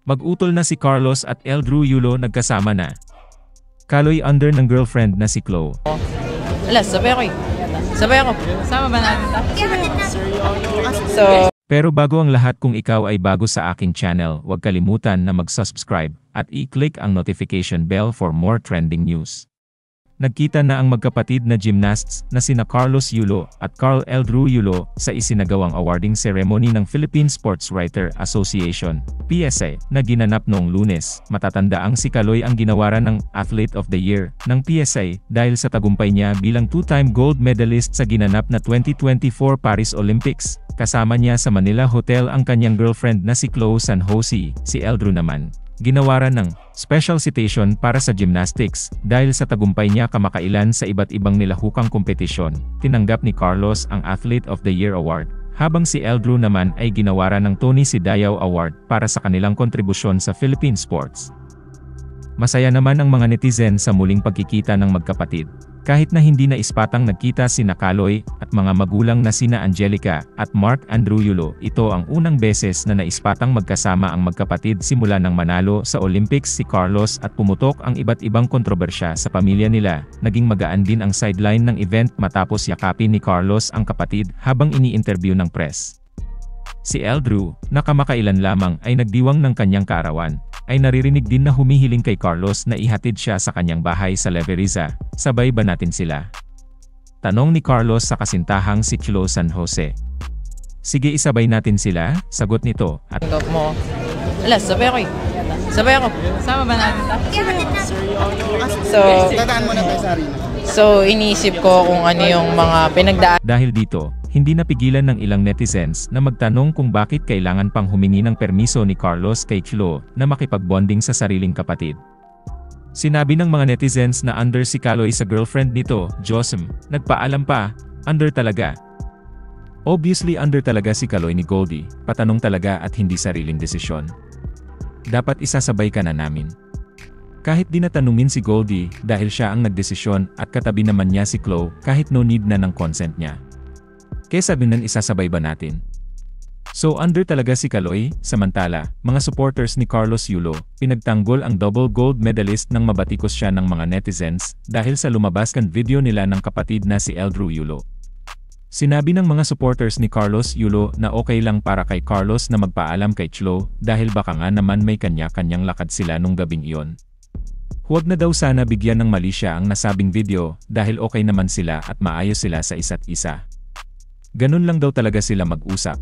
Mag-utol na si Carlos at Eldrew Yulo nagkasama na. Kaloy under ng girlfriend na si Chloe. Alas, sabay ako eh. Sabay ako. Sama ba natin ta? So, Pero bago ang lahat, kung ikaw ay bago sa aking channel, huwag kalimutan na mag-subscribe at i-click ang notification bell for more trending news. Nagkita na ang magkapatid na gymnasts na sina Carlos Yulo at Carl Eldrew Yulo sa isinagawang awarding ceremony ng Philippine Sports Writer Association, PSA, na ginanap noong Lunes. Matatandaang si Kaloy ang ginawaran ng Athlete of the Year ng PSA dahil sa tagumpay niya bilang two-time gold medalist sa ginanap na 2024 Paris Olympics. Kasama niya sa Manila Hotel ang kanyang girlfriend na si Chloe San Jose. Si Eldrew naman ginawaran ng special citation para sa gymnastics dahil sa tagumpay niya kamakailan sa iba't ibang nilahukang kompetisyon. Tinanggap ni Carlos ang Athlete of the Year Award, habang si Eldrew naman ay ginawaran ng Tony Sidayaw Award para sa kanilang kontribusyon sa Philippine sports. Masaya naman ang mga netizen sa muling pagkikita ng magkapatid. Kahit na hindi na ispatang nagkita sina Kaloy at mga magulang na sina Angelica at Mark Andrew Yulo, ito ang unang beses na naispatang magkasama ang magkapatid simula nang manalo sa Olympics si Carlos at pumutok ang iba't ibang kontrobersya sa pamilya nila. Naging magaan din ang sideline ng event matapos yakapin ni Carlos ang kapatid habang ini-interview ng press. Si Eldrew, na kamakailan lamang ay nagdiwang ng kanyang kaarawan, ay naririnig din na humihiling kay Carlos na ihatid siya sa kanyang bahay sa Leveriza. Sabay ba natin sila? Tanong ni Carlos sa kasintahang si Chloe San Jose. Sige, isabay natin sila, sagot nito at tanggap mo. Alas, sabay ako eh. Sabay ako. Sama ba natin ta? Dadaan mo na tayo sa arena. So, iniisip ko kung ano yung mga pinagdaan. dahil dito, hindi napigilan ng ilang netizens na magtanong kung bakit kailangan pang humingi ng permiso ni Carlos kay Chloe na makipagbonding sa sariling kapatid. Sinabi ng mga netizens na under si Kaloy sa girlfriend nito, Josem, nagpaalam pa, under talaga. Obviously under talaga si Kaloy ni Goldie, patanong talaga at hindi sariling desisyon. Dapat isasabay ka na namin. Kahit di natanungin si Goldie dahil siya ang nagdesisyon at katabi naman niya si Chloe kahit no need na ng consent niya. Kaya sabi nun, isasabay ba natin? So under talaga si Kaloy. Samantala, mga supporters ni Carlos Yulo, pinagtanggol ang double gold medalist nang mabatikos siya ng mga netizens dahil sa lumabas kan video nila ng kapatid na si Eldrew Yulo. Sinabi ng mga supporters ni Carlos Yulo na okay lang para kay Carlos na magpaalam kay Chloe dahil baka nga naman may kanya-kanyang lakad sila nung gabing iyon. Huwag na daw sana bigyan ng mali siya ang nasabing video dahil okay naman sila at maayos sila sa isa't isa. Ganun lang daw talaga sila mag-usap.